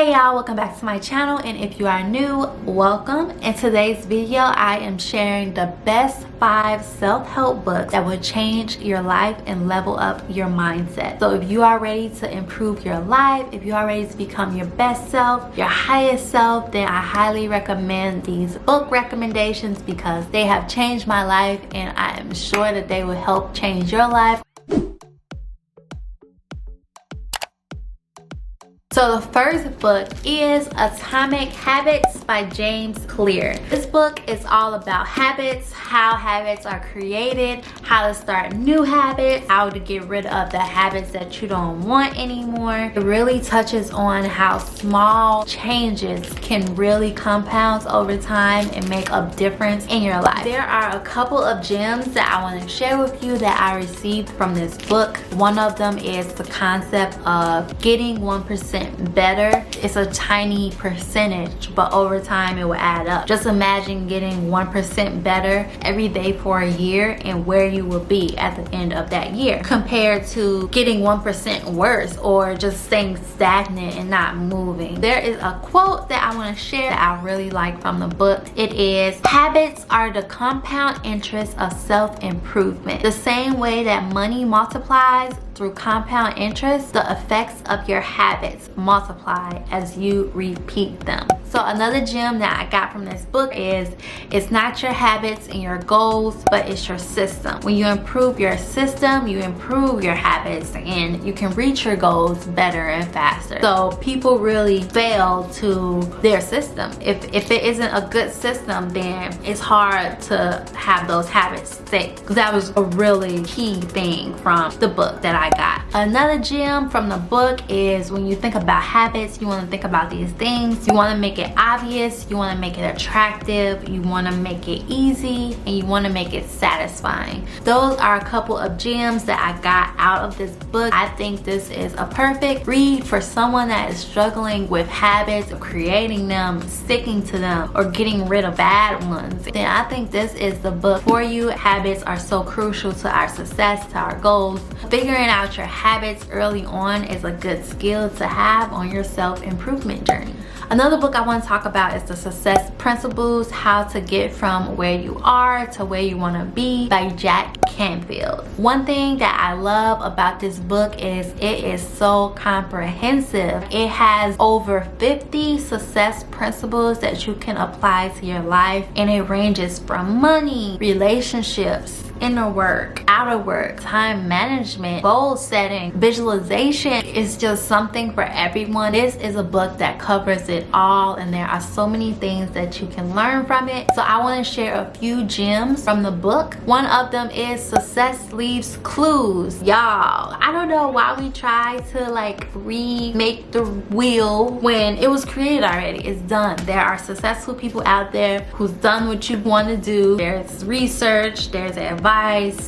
Hey y'all, welcome back to my channel, and if you are new, welcome. In today's video I am sharing the best 5 self-help books that will change your life and level up your mindset. So if you are ready to improve your life, if you are ready to become your best self, your highest self, then I highly recommend these book recommendations because they have changed my life and I am sure that they will help change your life. So the first book is Atomic Habits by James Clear. This book is all about habits, how habits are created, how to start new habits, how to get rid of the habits that you don't want anymore. It really touches on how small changes can really compound over time and make a difference in your life. There are a couple of gems that I want to share with you that I received from this book. One of them is the concept of getting 1% better. It's a tiny percentage, but over time it will add up. Just imagine getting 1% better every day for a year and where you will be at the end of that year compared to getting 1% worse or just staying stagnant and not moving. There is a quote that I want to share that I really like from the book. It is, "Habits are the compound interest of self-improvement. The same way that money multiplies through compound interest, the effects of your habits multiply as you repeat them." So another gem that I got from this book is, it's not your habits and your goals, but it's your system. When you improve your system, you improve your habits and you can reach your goals better and faster. So people really fail to their system. If it isn't a good system, then it's hard to have those habits stick. That was a really key thing from the book that I got. Another gem from the book is, when you think about habits, you want to think about these things. You want to make it obvious, you want to make it attractive, you want to make it easy, and you want to make it satisfying. Those are a couple of gems that I got out of this book. I think this is a perfect read for someone that is struggling with habits, or creating them, sticking to them, or getting rid of bad ones. Then I think this is the book for you. Habits are so crucial to our success, to our goals. Figuring out your habits early on is a good skill to have on your self-improvement journey. Another book I want to talk about is The Success Principles, How to Get From Where You Are to Where You Want to Be by Jack Canfield. One thing that I love about this book is it is so comprehensive. It has over 50 success principles that you can apply to your life, and it ranges from money, relationships, inner work, outer work, time management, goal setting, visualization. It's just something for everyone. This is a book that covers it all, and there are so many things that you can learn from it. So I want to share a few gems from the book. One of them is success leaves clues. Y'all, I don't know why we try to like remake the wheel when it was created already. It's done. There are successful people out there who's done what you want to do. There's research, there's advice,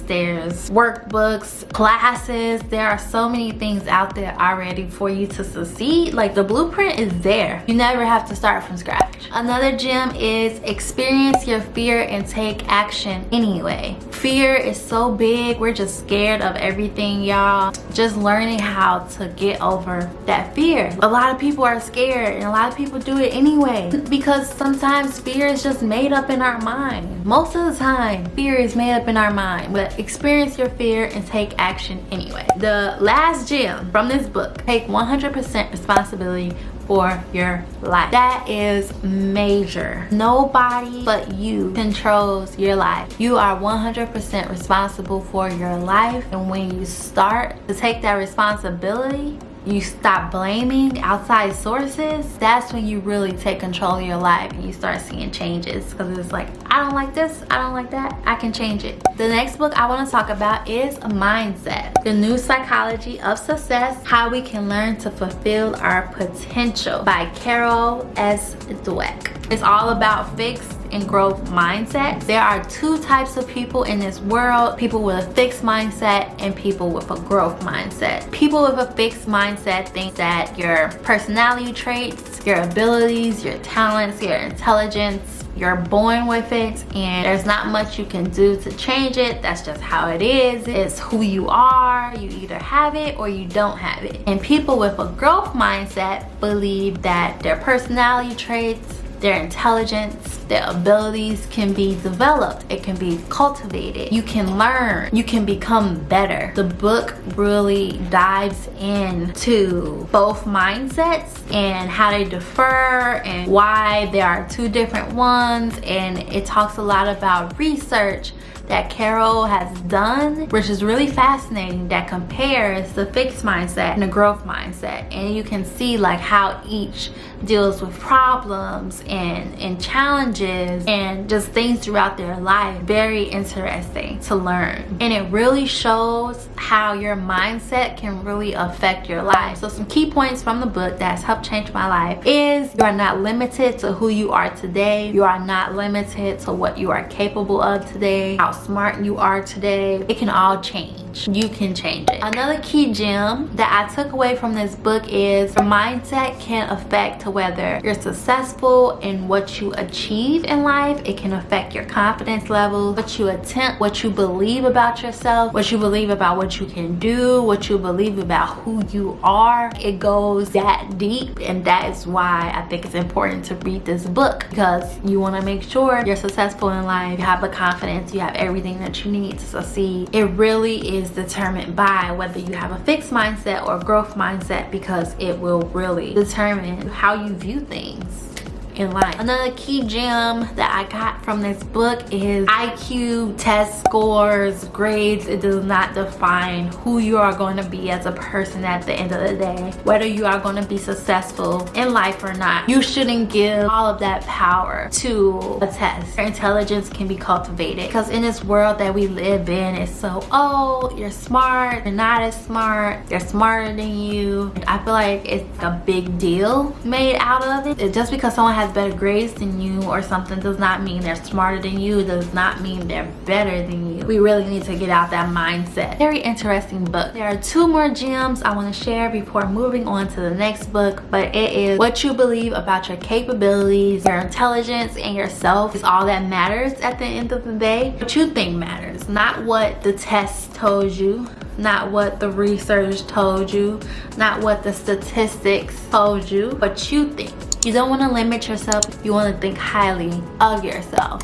there's workbooks, classes. There are so many things out there already for you to succeed. Like, the blueprint is there. You never have to start from scratch. Another gem is experience your fear and take action anyway. Fear is so big. We're just scared of everything, y'all. Just learning how to get over that fear. A lot of people are scared, and a lot of people do it anyway because sometimes fear is just made up in our mind. Most of the time, fear is made up in our mind, but experience your fear and take action anyway. The last gem from this book, take 100% responsibility for your life. That is major. Nobody but you controls your life. You are 100% responsible for your life, and when you start to take that responsibility, you stop blaming outside sources, that's when you really take control of your life and you start seeing changes, because it's like, I don't like this, I don't like that, I can change it. The next book I want to talk about is Mindset, The New Psychology of Success, How We Can Learn to Fulfill Our Potential by Carol S. Dweck. It's all about fixed and growth mindset. There are two types of people in this world: people with a fixed mindset and people with a growth mindset. People with a fixed mindset think that your personality traits, your abilities, your talents, your intelligence, You're born with it, and there's not much you can do to change it. That's just how it is. It's who you are. You either have it or you don't have it. And people with a growth mindset believe that their personality traits, their intelligence, their abilities can be developed. It can be cultivated. You can learn. You can become better. The book really dives into both mindsets and how they differ and why there are two different ones. And it talks a lot about research that Carol has done, which is really fascinating, that compares the fixed mindset and the growth mindset. And you can see like how each deals with problems and challenges and just things throughout their life. Very interesting to learn. And it really shows how your mindset can really affect your life. So some key points from the book that's helped change my life is you are not limited to who you are today. You are not limited to what you are capable of today, how smart you are today. It can all change. You can change it. Another key gem that I took away from this book is your mindset can affect whether you're successful in what you achieve in life. It can affect your confidence level, what you attempt, what you believe about yourself, what you believe about what you can do, what you believe about who you are. It goes that deep, and that is why I think it's important to read this book, because you want to make sure you're successful in life. You have the confidence, you have everything that you need to succeed. It really is determined by whether you have a fixed mindset or growth mindset, because it will really determine how you view things in life. Another key gem that I got from this book is IQ, test scores, grades. It does not define who you are going to be as a person at the end of the day, whether you are going to be successful in life or not. You shouldn't give all of that power to a test. Your intelligence can be cultivated, because in this world that we live in, it's so, oh, you're smart, you're not as smart, they're smarter than you. I feel like it's a big deal made out of it. Just because someone has better grades than you or something does not mean they're smarter than you, does not mean they're better than you. We really need to get out that mindset. Very interesting book. There are two more gems I want to share before moving on to the next book, but it is what you believe about your capabilities, your intelligence, and yourself is all that matters at the end of the day. What you think matters, not what the test told you, not what the research told you, not what the statistics told you, what you think. You don't want to limit yourself. You want to think highly of yourself.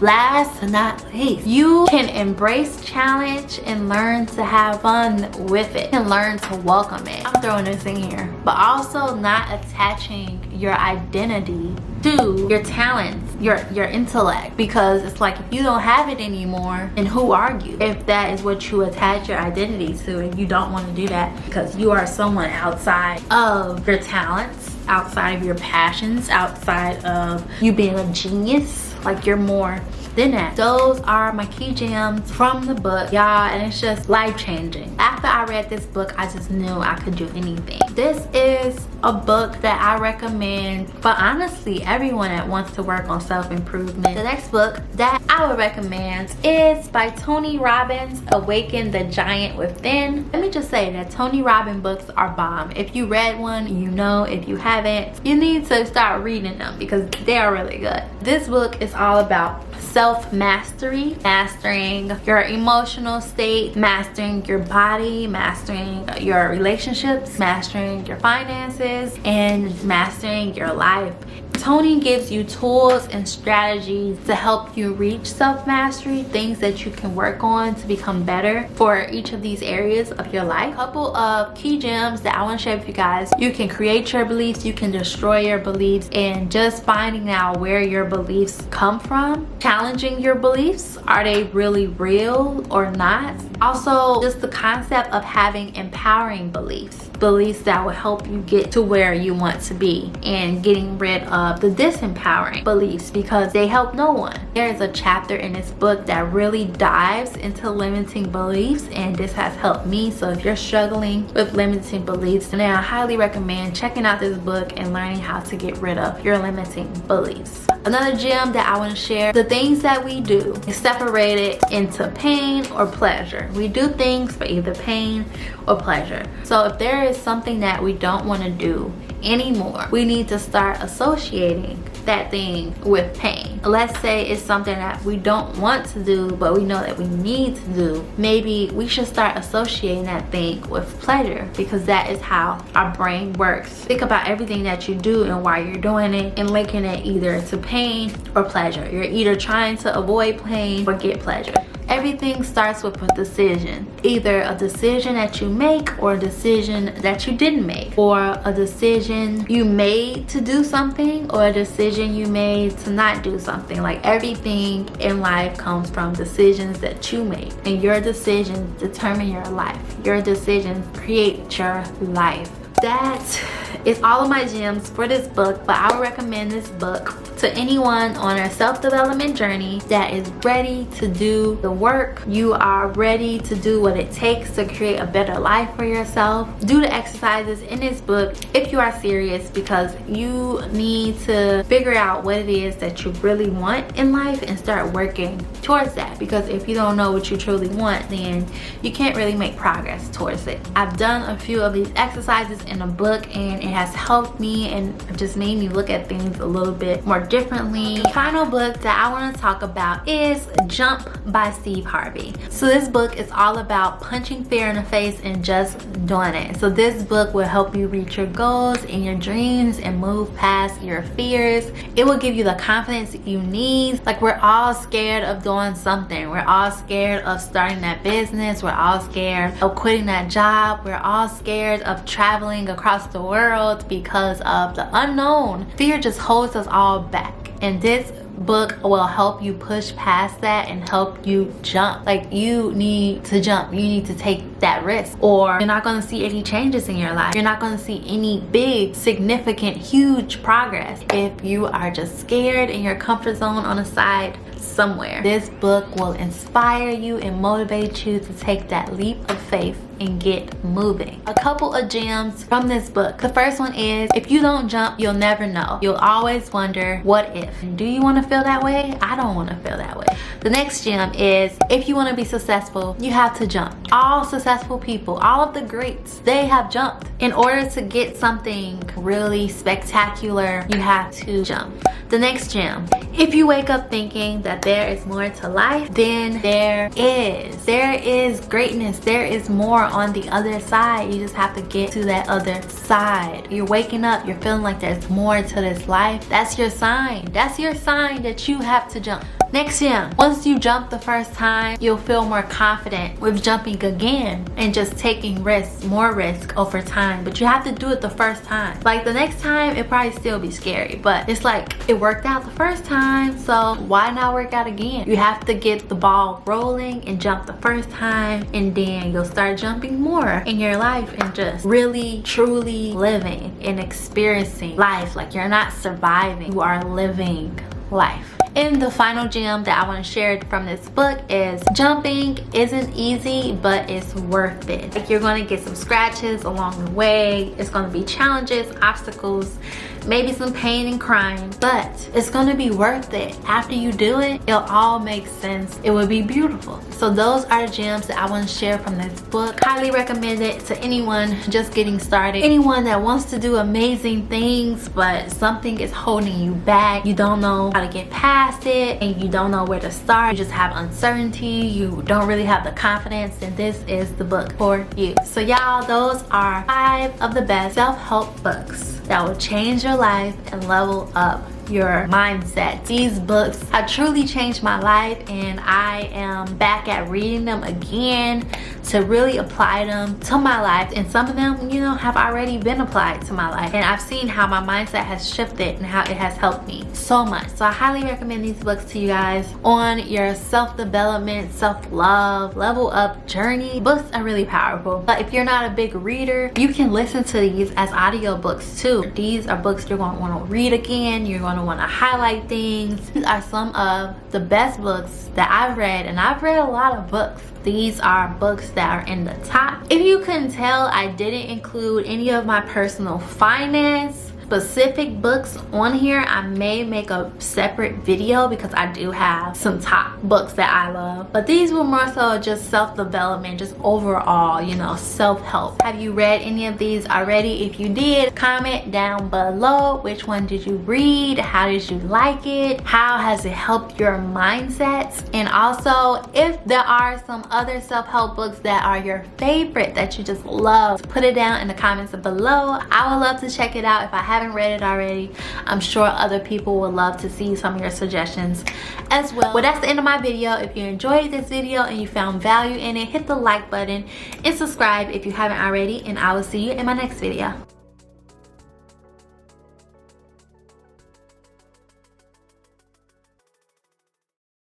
Last but not least, you can embrace challenge and learn to have fun with it and learn to welcome it. I'm throwing this in here, but also not attaching your identity to your talents, your intellect, because it's like if you don't have it anymore, then who are you? If that is what you attach your identity to, and you don't want to do that because you are someone outside of your talents, outside of your passions, outside of you being a genius, like you're more than that. Those are my key gems from the book, y'all, and it's just life-changing. After I read this book, I just knew I could do anything. This is a book that I recommend for honestly everyone that wants to work on self-improvement. The next book that I would recommend is by Tony Robbins, Awaken the Giant Within. Let me just say that Tony Robbins books are bomb. If you read one, you know. If you haven't, you need to start reading them because they are really good. This book is all about self-mastery, mastering your emotional state, mastering your body, mastering your relationships, mastering your finances, and mastering your life. Tony gives you tools and strategies to help you reach self-mastery, things that you can work on to become better for each of these areas of your life. A couple of key gems that I want to share with you guys. You can create your beliefs, you can destroy your beliefs, and just finding out where your beliefs come from, challenging your beliefs. Are they really real or not? Also, just the concept of having empowering beliefs that will help you get to where you want to be, and getting rid of the disempowering beliefs because they help no one. There is a chapter in this book that really dives into limiting beliefs, and this has helped me. So if you're struggling with limiting beliefs, then I highly recommend checking out this book and learning how to get rid of your limiting beliefs. Another gem that I want to share, the things that we do is separated into pain or pleasure. We do things for either pain or pleasure. So if there is something that we don't want to do anymore. We need to start associating that thing with pain. Let's say it's something that we don't want to do, but we know that we need to do. Maybe we should start associating that thing with pleasure, because that is how our brain works. Think about everything that you do and why you're doing it, and linking it either to pain or pleasure. You're either trying to avoid pain or get pleasure. Everything starts with a decision. Either a decision that you make or a decision that you didn't make, or a decision you made to do something or a decision you made to not do something. Like, everything in life comes from decisions that you make, and your decisions determine your life. Your decisions create your life. That is all of my gems for this book, but I would recommend this book to anyone on a self-development journey that is ready to do the work. You are ready to do what it takes to create a better life for yourself. Do the exercises in this book if you are serious, because you need to figure out what it is that you really want in life and start working towards that, because if you don't know what you truly want, then you can't really make progress towards it. I've done a few of these exercises in a book, and it has helped me and just made me look at things a little bit more differently. The final book that I want to talk about is Jump by Steve Harvey. So this book is all about punching fear in the face and just doing it. So this book will help you reach your goals and your dreams and move past your fears. It will give you the confidence that you need. Like, we're all scared of doing something. We're all scared of starting that business. We're all scared of quitting that job. We're all scared of traveling across the world because of the unknown. Fear just holds us all back, and this book will help you push past that and help you jump. Like, you need to jump. You need to take that risk, or you're not going to see any changes in your life. You're not going to see any big, significant, huge progress if you are just scared in your comfort zone on the side somewhere. This book will inspire you and motivate you to take that leap of faith and get moving. A couple of gems from this book. The first one is, if you don't jump, you'll never know. You'll always wonder, what if? Do you want to feel that way? I don't want to feel that way. The next gem is, if you want to be successful, you have to jump. All successful people, all of the greats, they have jumped. In order to get something really spectacular, you have to jump. The next gem, if you wake up thinking that there is more to life, then there is. There is greatness. There is more on the other side. You just have to get to that other side. You're waking up, you're feeling like there's more to this life. That's your sign. That's your sign that you have to jump. Next gem, once you jump the first time, you'll feel more confident with jumping again and just taking risks, more risk over time. But you have to do it the first time. Like, the next time, it probably still be scary, but it's like, it worked out the first time, so why not work out again? You have to get the ball rolling and jump the first time, and then you'll start jumping more in your life and just really, truly living and experiencing life. Like, you're not surviving, you are living life. And the final gem that I want to share from this book is, jumping isn't easy, but it's worth it. Like, you're going to get some scratches along the way. It's going to be challenges, obstacles, maybe some pain and crying, but it's going to be worth it. After you do it, it'll all make sense. It will be beautiful. So those are the gems that I want to share from this book. Highly recommend it to anyone just getting started, anyone that wants to do amazing things, but something is holding you back. You don't know how to get past it, and you don't know where to start. You just have uncertainty. You don't really have the confidence, and this is the book for you. So y'all, those are 5 of the best self-help books that will change your life and level up your mindset. These books have truly changed my life, and I am back at reading them again to really apply them to my life. And some of them, you know, have already been applied to my life, and I've seen how my mindset has shifted and how it has helped me so much. So I highly recommend these books to you guys on your self-development, self-love, level up journey. Books are really powerful, but if you're not a big reader, you can listen to these as audiobooks too. These are books you're going to want to read again. You're going to want to highlight things. These are some of the best books that I've read, and I've read a lot of books. These are books that are in the top. If you couldn't tell, I didn't include any of my personal finance specific books on here, I may make a separate video because I do have some top books that I love. But these were more so just self-development, just overall, you know, self-help. Have you read any of these already? If you did, comment down below. Which one did you read? How did you like it? How has it helped your mindset? And also, if there are some other self-help books that are your favorite that you just love, put it down in the comments below. I would love to check it out if I haven't read it already. I'm sure other people would love to see some of your suggestions as well. Well, that's the end of my video. If you enjoyed this video and you found value in it, hit the like button and subscribe if you haven't already, and I will see you in my next video.